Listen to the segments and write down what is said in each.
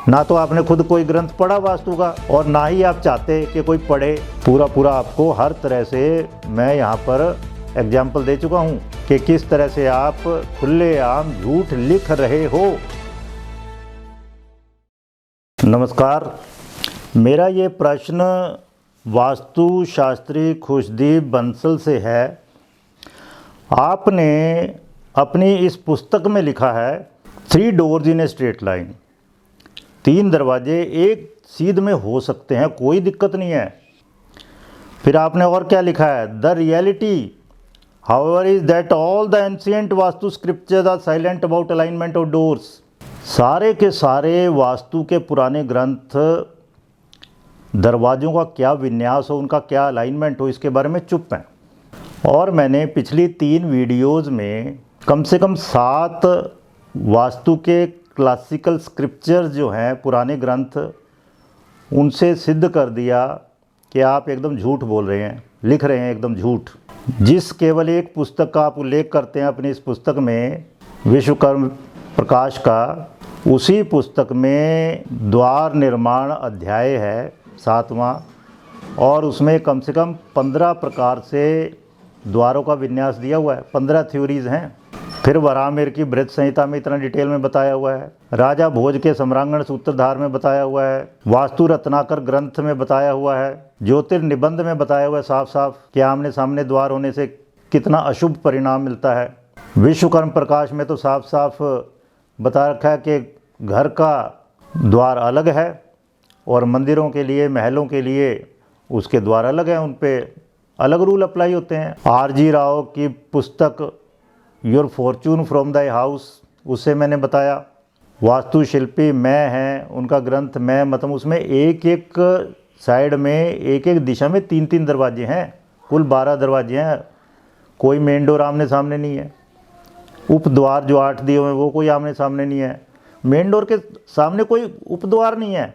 ना तो आपने खुद कोई ग्रंथ पढ़ा वास्तु का और ना ही आप चाहते कि कोई पढ़े। पूरा आपको हर तरह से मैं यहाँ पर एग्जाम्पल दे चुका हूँ कि किस तरह से आप खुलेआम झूठ लिख रहे हो। नमस्कार, मेरा ये प्रश्न वास्तु शास्त्री खुशदीप बंसल से है। आपने अपनी इस पुस्तक में लिखा है 3 doors in a straight line, 3 दरवाजे एक सीध में हो सकते हैं, कोई दिक्कत नहीं है। फिर आपने और क्या लिखा है, the reality however is that all the ancient vastu scriptures are silent about alignment of doors. सारे के सारे वास्तु के पुराने ग्रंथ दरवाज़ों का क्या विन्यास हो, उनका क्या अलाइनमेंट हो, इसके बारे में चुप हैं। और मैंने पिछली 3 वीडियोज़ में कम से कम 7 वास्तु के क्लासिकल स्क्रिप्चर्स जो हैं, पुराने ग्रंथ, उनसे सिद्ध कर दिया कि आप एकदम झूठ बोल रहे हैं, लिख रहे हैं एकदम झूठ। जिस केवल एक पुस्तक का आप उल्लेख करते हैं अपनी इस पुस्तक में, विश्वकर्म प्रकाश का, उसी पुस्तक में द्वार निर्माण अध्याय है 7वां, और उसमें कम से कम 15 प्रकार से द्वारों का विन्यास दिया हुआ है, 15 थ्योरीज हैं। फिर वराहमिहिर की बृहत संहिता में इतना डिटेल में बताया हुआ है, राजा भोज के सम्रांगण सूत्रधार में बताया हुआ है, वास्तु रत्नाकर ग्रंथ में बताया हुआ है, ज्योतिर्निबंध में बताया हुआ है साफ साफ कि आमने सामने द्वार होने से कितना अशुभ परिणाम मिलता है। विश्वकर्म प्रकाश में तो साफ साफ बता रखा है कि घर का द्वार अलग है और मंदिरों के लिए, महलों के लिए उसके द्वार अलग हैं, उन पर अलग रूल अप्लाई होते हैं। R.G. राव की पुस्तक your Fortune from the house, उससे मैंने बताया। वास्तुशिल्पी मैं हैं, उनका ग्रंथ मैं मतलब, उसमें एक एक साइड में, एक एक दिशा में 3-3 दरवाजे हैं, कुल 12 दरवाजे हैं। कोई मेन डोर आमने सामने नहीं है। उपद्वार जो 8 दिए हुए हैं वो कोई आमने सामने नहीं है। मेन डोर के सामने कोई उपद्वार नहीं है।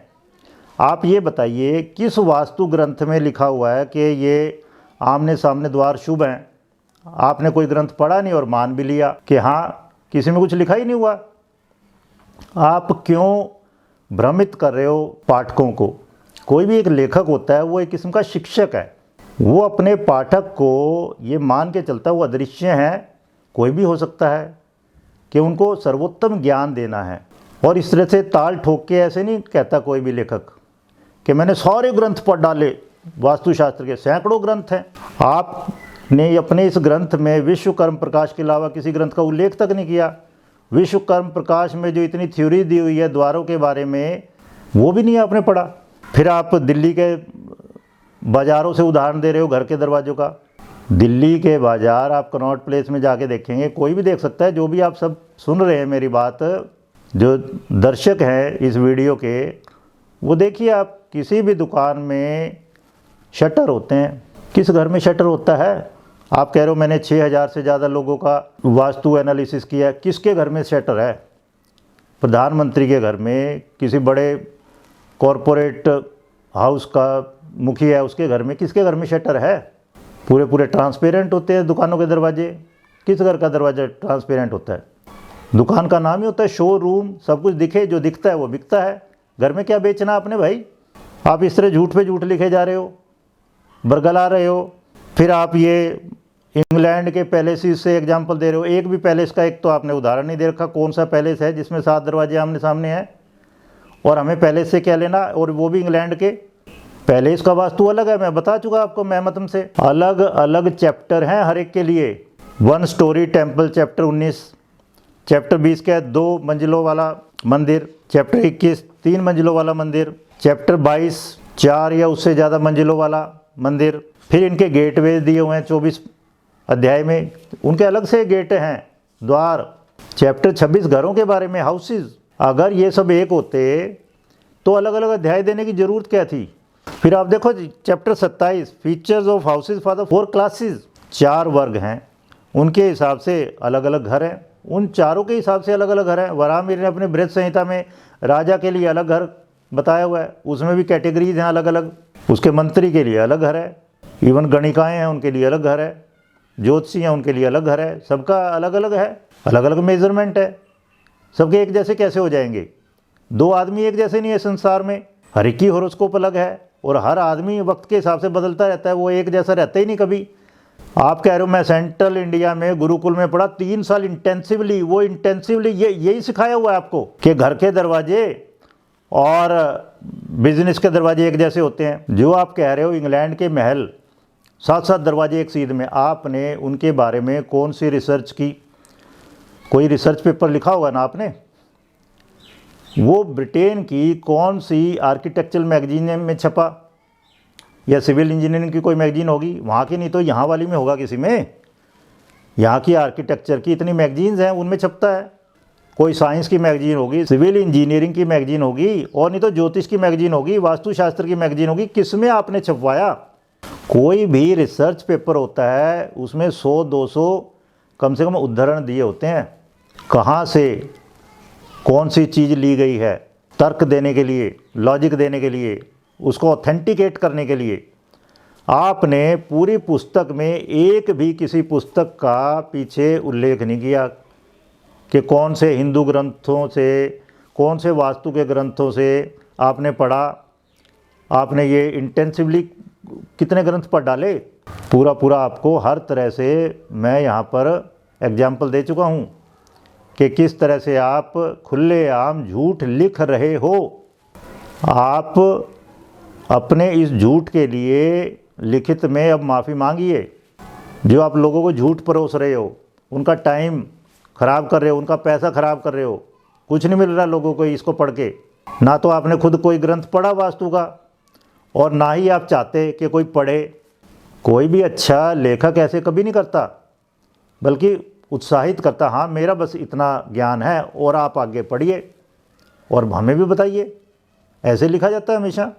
आप ये बताइए किस वास्तु ग्रंथ में लिखा हुआ है कि ये आमने सामने द्वार शुभ हैं? आपने कोई ग्रंथ पढ़ा नहीं और मान भी लिया कि हाँ, किसी में कुछ लिखा ही नहीं हुआ। आप क्यों भ्रमित कर रहे हो पाठकों को? कोई भी एक लेखक होता है, वो एक किस्म का शिक्षक है। वो अपने पाठक को ये मान के चलता है वो अदृश्य हैं, कोई भी हो सकता है, कि उनको सर्वोत्तम ज्ञान देना है। और इस तरह से ताल ठोक के ऐसे नहीं कहता कोई भी लेखक कि मैंने सारे ग्रंथ पढ़ डाले। वास्तुशास्त्र के सैकड़ों ग्रंथ हैं। आपने अपने इस ग्रंथ में विश्वकर्म प्रकाश के अलावा किसी ग्रंथ का उल्लेख तक नहीं किया। विश्वकर्म प्रकाश में जो इतनी थ्योरी दी हुई है द्वारों के बारे में, वो भी नहीं आपने पढ़ा। फिर आप दिल्ली के बाज़ारों से उदाहरण दे रहे हो घर के दरवाज़ों का। दिल्ली के बाज़ार आप कनॉट प्लेस में जाके देखेंगे, कोई भी देख सकता है, जो भी आप सब सुन रहे हैं मेरी बात, जो दर्शक हैं इस वीडियो के, वो देखिए आप किसी भी दुकान में शटर होते हैं। किस घर में शटर होता है? आप कह रहे हो मैंने 6000 से ज़्यादा लोगों का वास्तु एनालिसिस किया है। किसके घर में शटर है? प्रधानमंत्री के घर में, किसी बड़े कॉरपोरेट हाउस का मुखिया है उसके घर में, किसके घर में शटर है? पूरे ट्रांसपेरेंट होते हैं दुकानों के दरवाजे। किस घर का दरवाज़ा ट्रांसपेरेंट होता है? दुकान का नाम ही होता है शोरूम। सब कुछ दिखे, जो दिखता है वो बिकता है। घर में क्या बेचना आपने भाई? आप इस तरह झूठ पे झूठ लिखे जा रहे हो, बरगला रहे हो। फिर आप ये इंग्लैंड के पैलेसेस से एग्जांपल दे रहे हो। एक भी पैलेस का एक तो आपने उदाहरण नहीं दे रखा। कौन सा पैलेस है जिसमें 7 दरवाजे आमने सामने हैं? और हमें पैलेस से क्या लेना, और वो भी इंग्लैंड के। पैलेस का वास्तु अलग है, मैं बता चुका आपको मैमतम से। अलग अलग चैप्टर हैं हर एक के लिए। 1 स्टोरी टेम्पल चैप्टर 19, चैप्टर 20 का 2 मंजिलों वाला मंदिर, चैप्टर 21 3 मंजिलों वाला मंदिर, चैप्टर 22 4 या उससे ज़्यादा मंजिलों वाला मंदिर। फिर इनके गेटवे दिए हुए हैं 24 अध्याय में, उनके अलग से गेट हैं, द्वार। चैप्टर 26 घरों के बारे में, हाउसेस। अगर ये सब एक होते तो अलग अलग अध्याय देने की ज़रूरत क्या थी? फिर आप देखो chapter 27 features of houses for the 4 classes. 4 वर्ग हैं, उनके हिसाब से अलग अलग घर हैं, उन चारों के हिसाब से अलग अलग घर हैं। वराहमिहिर ने अपने बृहत संहिता में राजा के लिए अलग घर बताया हुआ है, उसमें भी कैटेगरीज हैं अलग अलग। उसके मंत्री के लिए अलग घर है, इवन गणिकाएँ हैं उनके लिए अलग घर है, ज्योतिषी हैं उनके लिए अलग घर है। सबका अलग अलग है, अलग अलग मेजरमेंट है। सबके एक जैसे कैसे हो जाएंगे? दो आदमी एक जैसे नहीं है संसार में, हर एक की हॉरोस्कोप अलग है और हर आदमी वक्त के हिसाब से बदलता रहता है, वो एक जैसा रहता ही नहीं कभी। आप कह रहे हो मैं सेंट्रल इंडिया में गुरुकुल में पढ़ा 3 साल इंटेंसिवली, वो इंटेंसिवली यही सिखाया हुआ है आपको कि घर के दरवाजे और बिजनेस के दरवाजे एक जैसे होते हैं। जो आप कह रहे हो इंग्लैंड के महल 7-7 दरवाजे एक सीध में, आपने उनके बारे में कौन सी रिसर्च की? कोई रिसर्च पेपर लिखा होगा ना आपने? वो ब्रिटेन की कौन सी आर्किटेक्चरल मैगजीन में छपा, या सिविल इंजीनियरिंग की कोई मैगजीन होगी वहाँ की, नहीं तो यहाँ वाली में होगा किसी में। यहाँ की आर्किटेक्चर की इतनी मैगजीन्स हैं उनमें छपता है। कोई साइंस की मैगजीन होगी, सिविल इंजीनियरिंग की मैगजीन होगी, और नहीं तो ज्योतिष की मैगजीन होगी, वास्तुशास्त्र की मैगजीन होगी। किसमें आपने छपवाया? कोई भी रिसर्च पेपर होता है उसमें 100-200 कम से कम उद्धरण दिए होते हैं, कहाँ से कौन सी चीज़ ली गई है, तर्क देने के लिए, लॉजिक देने के लिए, उसको ऑथेंटिकेट करने के लिए। आपने पूरी पुस्तक में एक भी किसी पुस्तक का पीछे उल्लेख नहीं किया कि कौन से हिंदू ग्रंथों से, कौन से वास्तु के ग्रंथों से आपने पढ़ा। आपने ये इंटेंसिवली कितने ग्रंथ पढ़ डाले? पूरा आपको हर तरह से मैं यहाँ पर एग्जाम्पल दे चुका हूँ कि किस तरह से आप खुलेआम झूठ लिख रहे हो। आप अपने इस झूठ के लिए लिखित में अब माफ़ी मांगिए। जो आप लोगों को झूठ परोस रहे हो, उनका टाइम ख़राब कर रहे हो, उनका पैसा ख़राब कर रहे हो, कुछ नहीं मिल रहा लोगों को इसको पढ़ के। ना तो आपने खुद कोई ग्रंथ पढ़ा वास्तु का, और ना ही आप चाहते कि कोई पढ़े। कोई भी अच्छा लेखक ऐसे कभी नहीं करता, बल्कि उत्साहित करता, हाँ मेरा बस इतना ज्ञान है और आप आगे पढ़िए और हमें भी बताइए। ऐसे लिखा जाता है हमेशा।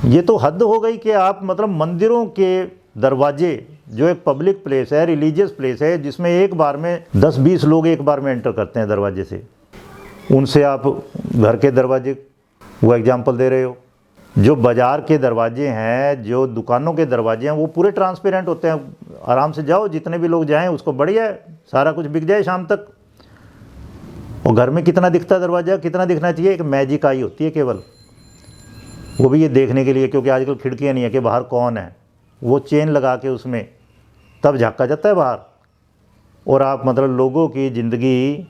ये तो हद हो गई कि आप मतलब मंदिरों के दरवाजे, जो एक पब्लिक प्लेस है, रिलीजियस प्लेस है, जिसमें एक बार में 10-20 लोग एक बार में एंटर करते हैं दरवाजे से, उनसे आप घर के दरवाजे वो एग्जाम्पल दे रहे हो। जो बाज़ार के दरवाजे हैं, जो दुकानों के दरवाजे हैं, वो पूरे ट्रांसपेरेंट होते हैं। आराम से जाओ, जितने भी लोग जाएं उसको बढ़िया है, सारा कुछ बिक जाए शाम तक। और घर में कितना दिखता है दरवाज़ा, कितना दिखना चाहिए? एक मैजिक आई होती है केवल, वो भी ये देखने के लिए, क्योंकि आजकल खिड़कियाँ नहीं है कि बाहर कौन है, वो चेन लगा के उसमें तब झाँका जाता है बाहर। और आप मतलब लोगों की ज़िंदगी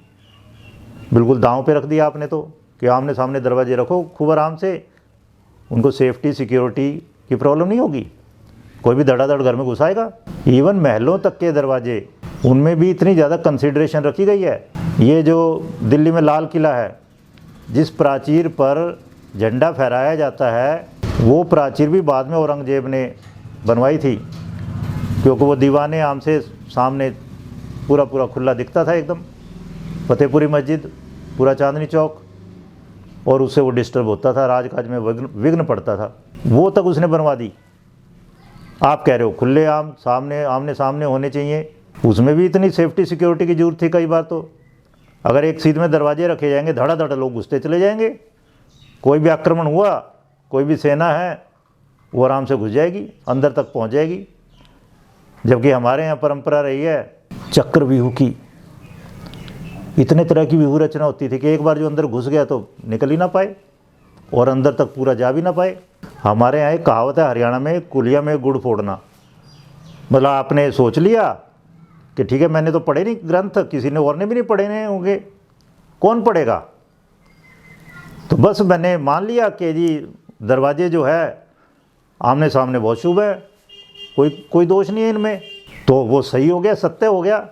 बिल्कुल दांव पे रख दिया आपने तो, कि आमने सामने दरवाजे रखो खूब आराम से, उनको सेफ्टी सिक्योरिटी की प्रॉब्लम नहीं होगी, कोई भी धड़ाधड़ घर में घुसाएगा। इवन महलों तक के दरवाजे, उनमें भी इतनी ज़्यादा कंसिडरेशन रखी गई है। ये जो दिल्ली में लाल किला है, जिस प्राचीर पर झंडा फहराया जाता है, वो प्राचीर भी बाद में औरंगजेब ने बनवाई थी, क्योंकि वो दीवाने आम से सामने पूरा खुला दिखता था एकदम, फतेहपुरी मस्जिद, पूरा चांदनी चौक, और उससे वो डिस्टर्ब होता था, राजकाज में विघ्न पड़ता था। वो तक उसने बनवा दी। आप कह रहे हो खुलेआम सामने आमने सामने होने चाहिए, उसमें भी इतनी सेफ्टी सिक्योरिटी की जरूरत थी। कई बार तो अगर एक सीध में दरवाजे रखे जाएंगे, धड़ाधड़ लोग घुसते चले जाएंगे। कोई भी आक्रमण हुआ, कोई भी सेना है, वो आराम से घुस जाएगी, अंदर तक पहुंच जाएगी। जबकि हमारे यहाँ परंपरा रही है चक्रव्यूह की, इतने तरह की व्यूह रचना होती थी कि एक बार जो अंदर घुस गया तो निकल ही ना पाए और अंदर तक पूरा जा भी ना पाए। हमारे यहाँ एक कहावत है हरियाणा में, कुलिया में गुड़ फोड़ना। मतलब आपने सोच लिया कि ठीक है, मैंने तो पढ़े नहीं ग्रंथ, किसी ने और ने भी नहीं पढ़े नहीं होंगे, कौन पढ़ेगा, तो बस मैंने मान लिया कि जी दरवाजे जो है आमने सामने बहुत शुभ है, कोई दोष नहीं है इनमें, तो वो सही हो गया, सत्य हो गया।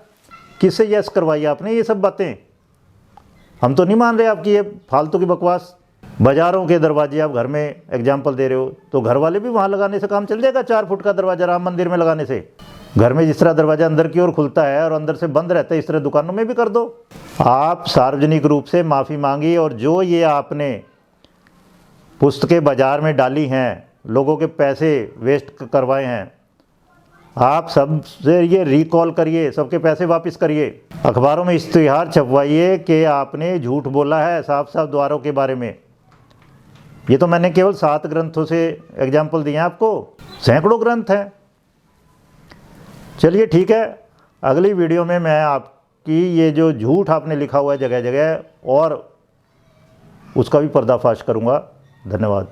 किससे यस करवाई आपने ये सब बातें? हम तो नहीं मान रहे आपकी ये फालतू की बकवास। बाज़ारों के दरवाजे आप घर में एग्जाम्पल दे रहे हो, तो घर वाले भी वहाँ लगाने से काम चल जाएगा। 4 फुट का दरवाज़ा राम मंदिर में लगाने से, घर में जिस तरह दरवाज़ा अंदर की ओर खुलता है और अंदर से बंद रहता है, इस तरह दुकानों में भी कर दो। आप सार्वजनिक रूप से माफ़ी मांगी, और जो ये आपने पुस्तकें बाज़ार में डाली हैं, लोगों के पैसे वेस्ट करवाए हैं, आप सबसे ये रिकॉल करिए, सबके पैसे वापस करिए। अखबारों में इश्तिहार छपवाइए कि आपने झूठ बोला है साफ साफ द्वारों के बारे में। ये तो मैंने केवल 7 ग्रंथों से एग्जाम्पल दिए हैं आपको, सैकड़ों ग्रंथ हैं। चलिए ठीक है, अगली वीडियो में मैं आपकी ये जो झूठ आपने लिखा हुआ है जगह जगह, और उसका भी पर्दाफाश करूँगा। धन्यवाद।